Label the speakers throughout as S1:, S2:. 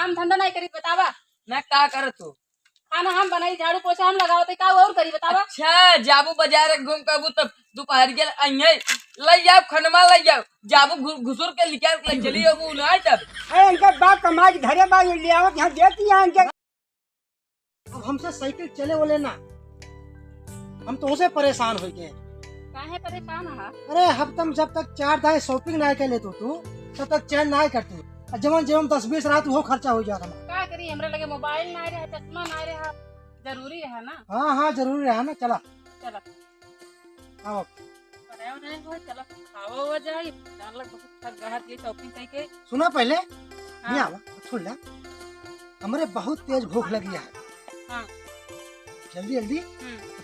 S1: काम धंधा नहीं करी बतावा।
S2: मैं का करत हो?
S1: खाना हम बनाई, झाड़ू पोछा हम लगाओ, तो का और करी बतावा।
S2: अच्छा जाबू बाजार घूम कबू तब दोपहर के अइहे लई जाओ खनमा लई जाओ जाबू घुसुर के लिया ले चली हो ना तब।
S3: अरे इनका बाप कमाई घरे बाग ले आवत यहाँ देती हैं इनके।
S4: अब हमसे साइकिल चले बोले ना, हम तो उसे परेशान हो गए।
S1: काहे परेशान है?
S4: अरे हम जब तक 4 दाए शॉपिंग ना कर लेतो तू तब तक चैन ना करते। जवन जवन 10-20 रात वो खर्चा हो जाता।
S1: का करी, हमरा लगे मोबाइल ना रहे, चश्मा ना रहे, जरूरी है ना।
S4: हाँ हाँ जरूरी है ना। चला
S1: चलो
S4: आओ।
S1: चलो खाओ हो जाए, जान लग बहुत थक गहत ये शॉपिंग करके।
S4: सुना पहले
S1: हाँ।
S4: नहीं आवा छोड़ ले, हमारे बहुत तेज भूख लगी है।
S1: हाँ।
S4: जल्दी जल्दी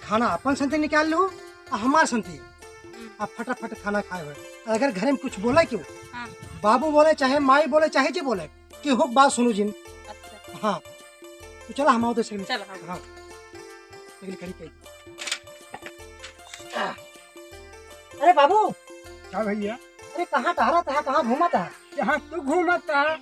S4: खाना अपन संते निकाल लो और हमार संते आप फटाफट खाना खाए हुए। अगर घर में कुछ बोला क्यों,
S1: हाँ।
S4: बाबू बोले चाहे माई बोले चाहे जी बोले कि हुक बात सुनो जिन।
S1: अच्छा
S4: हाँ तो चला हम आओ तो सही।
S1: चलो
S4: हाँ खड़ी कही। अरे बाबू
S3: क्या भैया?
S4: अरे कहाँ टहरा था, कहाँ घूमा था?
S3: यहाँ तू घूमता है।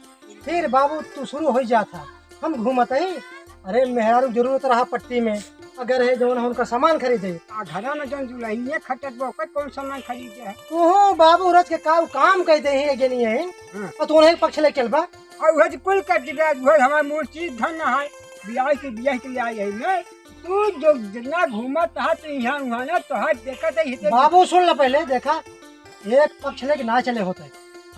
S4: फिर बाबू तू शुरू हो जाता, हम घूमत ही। अरे मेहरारू जरूरत रहा पट्टी में, अगर है जो उनका सामान खरीदे।
S3: घरा में जौन जुलाइए खटत बौकत कौन सामान खरीदे है?
S4: ओहो बाबू रच के काम कहते हैं ये नहीं है। और तू उन्हें पक्ष लेके चलबा
S3: और वह जो कुल कर दिया वो हमारा मूर्ति धन है ब्याह के लिए आई है ना। तू जो जितना घूमत है तो यहाँ वहाँ ना तो हाथ देखा था।
S4: बाबू सुन लो पहले, देखा एक पक्ष लेके ना चले होते।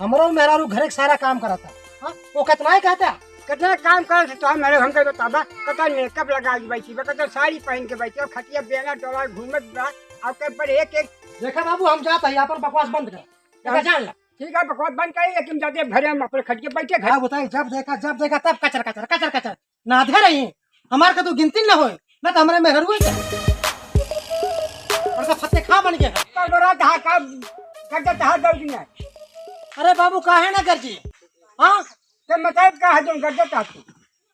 S4: हमारा मेहरारू घर के सारा काम कराता। हाँ वो कितना ही कहता
S3: कितना काम कर तो मेरे हमको बताबा। कता मेकअप लगा के बैठी बा, कता साड़ी पहन के बैठी, और खटिया बेना डोला घूमत बा। और के पर एक
S4: देखा बाबू हम जाता यहाँ पर बकवास बंद कर। देखा जान ला
S3: ठीक है बकवास बंद करी, लेकिन जाते घरे हम अपने खटिया बैठे घर।
S4: हाँ बताइए, जब देखा तब कचर कचर कचर कचर ना दे रही। हमारे का तो गिनती न हो ना तो हमारे मेहर हुए और फत्ते खा बन गया। अरे बाबू काहे ना कर जी। हाँ
S3: मतलब का है जो गजत आती।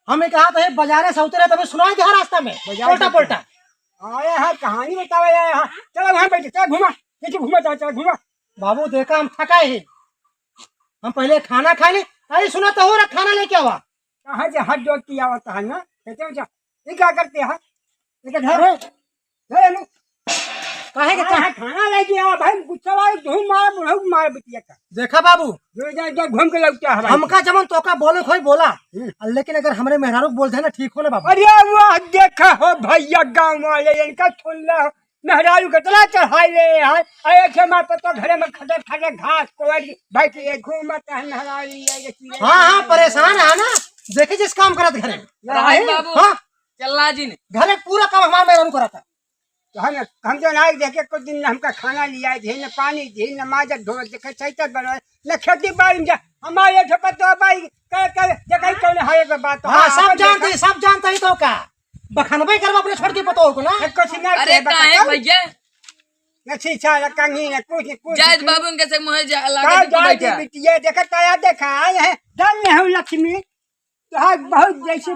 S4: हमें कहा था बाजारे से उतरे तभी सुनाई दिया रास्ता में पोल्टा पोल्टा
S3: आया है कहानी बतावा यहाँ। चलो वहाँ बैठे, चलो घुमा नीचे घुमा, चलो घुमा।
S4: बाबू देखा हम थकाए ही, हम पहले खाना खा ले। अरे सुना तो हो रहा खाना लेके आवा।
S3: कहाँ से हाथ जोड़ किया होता है ना। ये क्या करते हैं?
S4: काहे के
S3: खाना लेके आवा भाई, गुस्सा वाले धूम मार बुढ़ऊ मार बिटिया का।
S4: देखा बाबू
S3: जो घूम के लगता है
S4: हमका जमन तो का बोले खोई बोला, लेकिन अगर हमारे मेहरारू बोलते हैं ना ठीक हो ना बाबू।
S3: अरे वाह देखा हो भैया गाँव वाले इनका सुन लो। मेहरारू कितना चढ़ाई ले है। अरे खेमा पता घरे में खड़े खड़े घास को भाई के घूमत है मेहरारू।
S4: हाँ परेशान है ना, देखे जिस काम करत घरे
S2: बाबू
S4: हाँ
S2: चलना जी ने
S4: घरे पूरा काम हमारे मेहरारू कराता।
S3: तो हम जो ना देखे कुछ दिन हमका खाना लिया थे न पानी थे न माजत धो देखे सही बनवा न खेती बाड़ी हमारे तो भाई कर देखा कौन है के बात।
S4: हाँ सब जानते ही तो का बखनबे करवा अपने छोड़ के पतो को ना।
S3: कुछ ना
S2: अरे काहे भैया
S3: न सीसा न कंगी न कुछ
S2: जायद बाबू इनके से मोह
S3: का
S2: लगा
S3: जाय के बिटिया देखा ताया देखा आए हैं धन में हम लक्ष्मी तो हाँ बहुत जैसे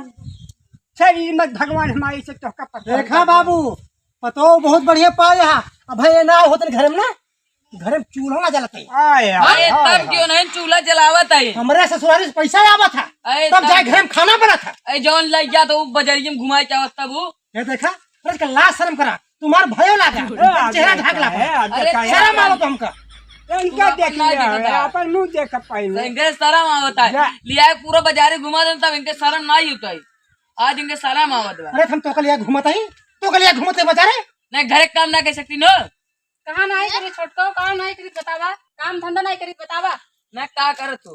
S3: शरीर में भगवान हमारी से तो का पता।
S4: देखा बाबू पतो बहुत बढ़िया पाया है। अब है ना होते घर में ना, घर में चूल्हा ना जलते।
S2: अरे तब क्यों नहीं चूल्हा जलावत है?
S4: हमारे ससुराली से पैसा आवा था तब जाए घर में खाना बना था।
S2: अरे जौन लग गया तो बजरिये में घुमाए क्या तब वो
S4: ये देखा लाज शर्म करा, तुम्हार भयो लागा चेहरा ढाक ला।
S2: अरे
S4: शर्म आओ तो हमका
S3: इनका देखिए अपन मुंह देख पाएंगे।
S2: इनके शर्म आवता है लिया पूरा बाजारे घुमा दे तब इनके शर्म नहीं होता है। आज इनके शर्म आवत है।
S4: अरे हम तो कल घुमाता ही तो कल घूमते बाजारे
S2: नहीं घर काम ना कर सकती नो।
S1: कहाँ नहीं करी छोटको, कहाँ नहीं करी बतावा। काम धंधा नहीं करी बतावा।
S2: मैं का करत हो?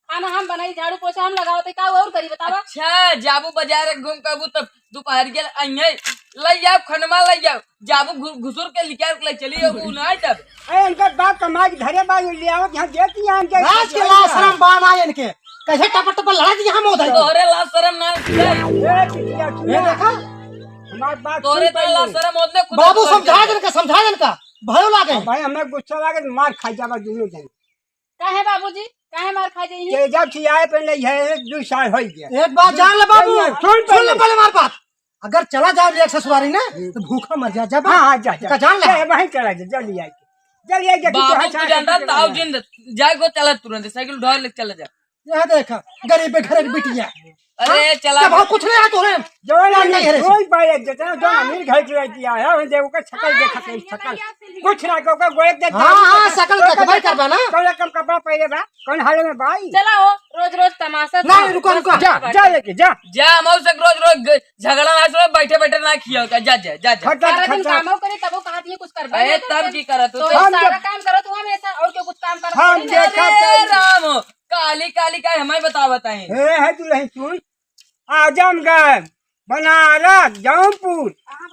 S1: खाना हम बनाई, झाड़ू पोछा हम लगाओ, तो का और करी बतावा।
S2: अच्छा जाबू बाजार घूम कबू तब दोपहर के अइहे लई जाओ खनमा लई जाओ जाबू घुसुर के लिया ले चली हो ना तब।
S3: अरे इनका बाप कमाई घरे बाग ले आवत यहाँ देती हैं इनके।
S4: राज के लाज शर्म बान आए इनके कैसे टप लड़ा दिया हम उधर।
S2: तोरे लाज शर्म ना
S4: ये देखा
S3: हमारी बात
S2: तोरे तो लाज शर्म होते
S4: बाबू समझा इनका भयो लागे।
S3: भाई हमें गुस्सा लागे मार खा जावा दोनों जन।
S1: काहे बाबूजी काहे मार खा जाइए?
S3: ये जब से आए पहले है 2 साल हो गया।
S4: एक बात जान ले बाबू,
S3: सुन
S4: ले पहले मार बात। अगर चला जाए एक ससुरारी ना तो भूखा मर जा। जब
S3: हाँ जा
S4: जान ले
S3: वहीं चला जा जल्दी आके
S2: बाबू को जानता ताऊ जिंद जाए को चला तुरंत साइकिल ढोल ले चला जा।
S4: यह देखा गरीब घर की बिटिया
S2: अरे चला
S4: बहुत कुछ नहीं है तोरे
S3: जो ना
S4: नहीं है रे।
S3: कोई पाए जितना जो अमीर घर की लड़की आया है देखो का शकल देखा के शकल कुछ ना को गोए देख
S4: हाँ शकल देखबे करबा ना।
S3: कौन कम कपड़ा पहले बा कौन हाल में भाई
S1: चला हो रोज रोज तमाशा
S4: नहीं रुको रुको
S3: जा जा लेके जा
S2: जा मौसक रोज रोज झगड़ा ना छोड़ बैठे बैठे ना खिया का जा जा जा जा
S3: खटा
S1: सारा दिन
S3: खटा
S1: कामों करे तब कहा दिए कुछ कर
S2: अरे तब की करत
S1: तो
S2: हो
S3: हम
S1: सारा
S3: जब-
S1: काम करो तुम हमेशा और क्यों कुछ काम करो
S3: हम देखा
S2: अरे राम काली काली का हमें बता बताएं
S3: हे है तू नहीं सुन आजमगढ़ बनारस जौनपुर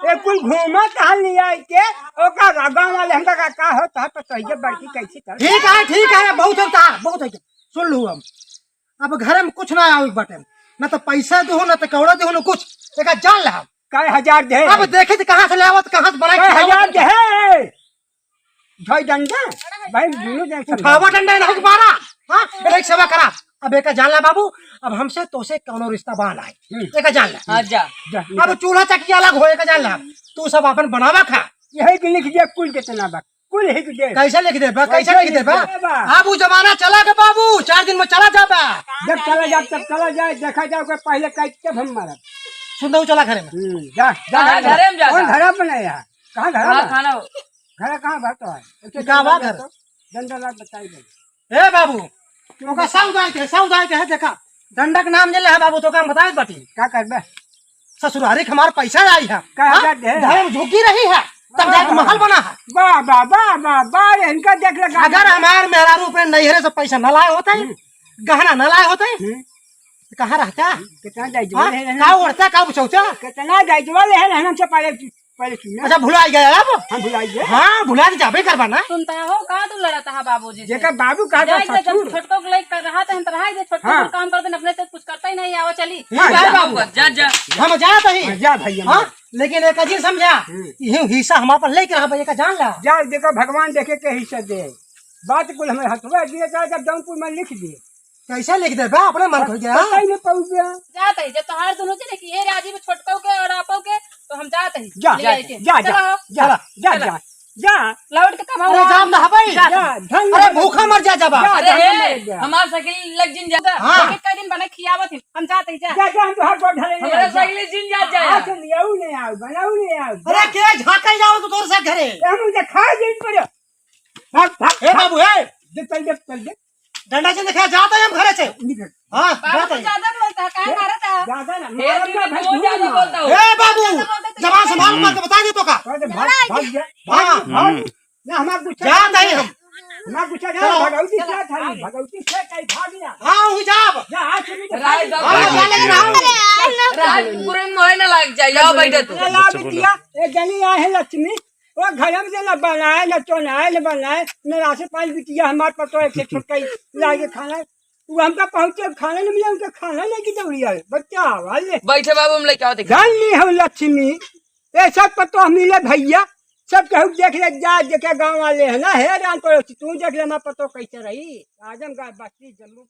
S3: ये कुल घूमत हल लिया के ओका गांव वाले हमका का होता है तो सही बड़की कैसी कर
S4: ठीक है बहुत होता बहुत है सुन लू हम अब घर में कुछ ना आवे बटे ना तो पैसा दो ना तो कौड़ा दो ना कुछ एक जान ला
S3: कई हजार दे
S4: अब देखे तो कहाँ से ले आवत कहाँ से बना
S3: कई
S4: के
S3: हजार दे भाई डंडा भाई दोनों जन
S4: उठावा डंडा ना मारा हां एक सेवा करा अब एक जान ला बाबू अब हमसे तो से कौनो रिश्ता बांध आए एक जान ला
S2: हाँ जा
S4: अब चूल्हा चकिया अलग होए का जान ला तू सब अपन बनावा खा
S3: यही के लिख दिया कुल कितना बा कुल ही दे
S4: कैसे लिख दे कैसे लिख दे
S3: बा?
S4: अब वो जमाना चला के बाबू 4 दिन में चला जाबा
S3: जब चला जाए तब चला जाए देखा जाओ के पहले कई तब हम मारा
S4: सुन दो चला घर में
S3: जा
S2: हाँ, घरे में जा,
S3: कौन
S2: जा।
S3: घर बनाया कहाँ घर
S2: हाँ
S3: बा?
S2: खाना हो
S3: घर कहाँ बात है
S4: कहाँ बा घर?
S3: डंडा लाग बताई दे
S4: ए बाबू ओका साउदाई के है देखा दंडक नाम जले है बाबू तो काम बताए बाटी
S3: क्या करबे
S4: ससुरारी के हमार पैसा आई है
S3: का हजार दे
S4: घर में झुकी रही है तब जाके महल बना है
S3: वाह वाह वाह वाह वाह इनका देख लगा
S4: अगर हमार मेहरारू पे नैहरे से पैसा न लाए होते गहना न लाए होते तो कहाँ रहता
S3: कितना जायज
S4: हाँ?
S3: वाले हैं
S4: का उड़ता का पूछता
S3: कितना जायज वाले हैं हमसे पहले पहले सुनिए
S4: अच्छा भुला गया अब
S3: हम भुलाइए
S4: हाँ भुला जाबे करबा ना
S1: सुनता हो कहाँ तुम लड़ाता है बाबूजी से
S3: जेका बाबू कहा था
S1: जाए जब
S3: ससुर
S1: छोटको को लेकर रहा था हम तो रहा ही दे छोटको
S3: हाँ।
S1: को काम करते अपने से कुछ करता ही नहीं आवा चली
S3: हाँ,
S4: जा
S3: जा,
S4: बाबू
S2: जा जा
S4: हम जात ही
S3: जा भैया
S4: हाँ लेकिन एक चीज समझा ये हिस्सा हमारे पर लेके रहा भैया का जान ला
S3: जा देखो भगवान देखे के हिस्सा दे बात कुल हमें हथवा दिए था जब जौनपुर में लिख दिए
S4: कैसे लिख दे बा अपने मन खोल गया
S3: पता ही नहीं पहुंच गया
S1: जाते ही जब तोहार दोनों चले कि ये राजी में छोटको के और आपो के तो हम जाते ही
S3: जा
S1: ले
S3: जा
S1: आए के।
S3: जा जा
S1: चलो,
S3: जा जा
S1: चलो।
S3: जा जा
S1: लौट के कमाओ
S4: अरे जाम ना भाई
S3: जा धन
S4: अरे भूखा मर जा जबा
S3: जा,
S2: अरे
S3: जा,
S2: हे
S3: जा।
S2: हमार साइकिल लग जिन जा
S4: हाँ।
S1: एक कई दिन बना खियावत ही हम जाते ही जा
S3: जा जा हम तो हाथ बढ़ा ले
S2: हमारा साइकिल जिन जा जा
S3: हाथ लियाऊ नहीं आओ बनाऊ नहीं आओ
S4: अरे के झाका जाओ तो तोर से घरे
S3: हम मुझे खा दिन पर भाग भाग
S4: ए बाबू ए
S3: चल दे
S4: डंडा से देखा जाता है हम घरे से
S3: निकल
S4: हाँ
S1: बाबू
S4: जाता
S1: तो
S4: है
S1: ज्यादा बोलता है कहाँ मारता है
S3: ज्यादा ना
S2: हे
S3: मार
S2: तू
S3: भाई
S2: बहुत ज्यादा बोलता हो
S4: ए बाबू जवान संभाल मत बता दे तो का
S3: भाग भाग जा
S4: हाँ।
S3: भाग ना हमारा गुस्सा
S4: जाता है हम
S3: हमारा गुस्सा जा
S4: चलो।
S3: भगवती क्या था भगवती से कहीं भाग गया
S4: हाँ हुई जाब
S3: जा आज से
S2: राय दो
S4: हाँ जा लेके रहा
S2: राय पूरे मोहे ना लग जाए जाओ बैठे तू
S3: ला बिटिया एक गली आए हैं लक्ष्मी वो घर में से न बनाए न चोनाए न बनाए न राशि पाँच बिटिया हमारे पास तो एक से छुटका लाके खाना वो हमका पहुंचे खाना नहीं मिला उनका खाना लेके दौड़ी आए बच्चा वाले
S2: बैठे बाबू हम लेके आओ देख
S3: जानी हम लक्ष्मी ये सब पतो मिले भैया सब कहू देख ले जा देखे गाँव वाले है ना है रान पड़ोसी तू देख ले हमारा पतो कैसे रही आजमगढ़ बस्ती जम्मू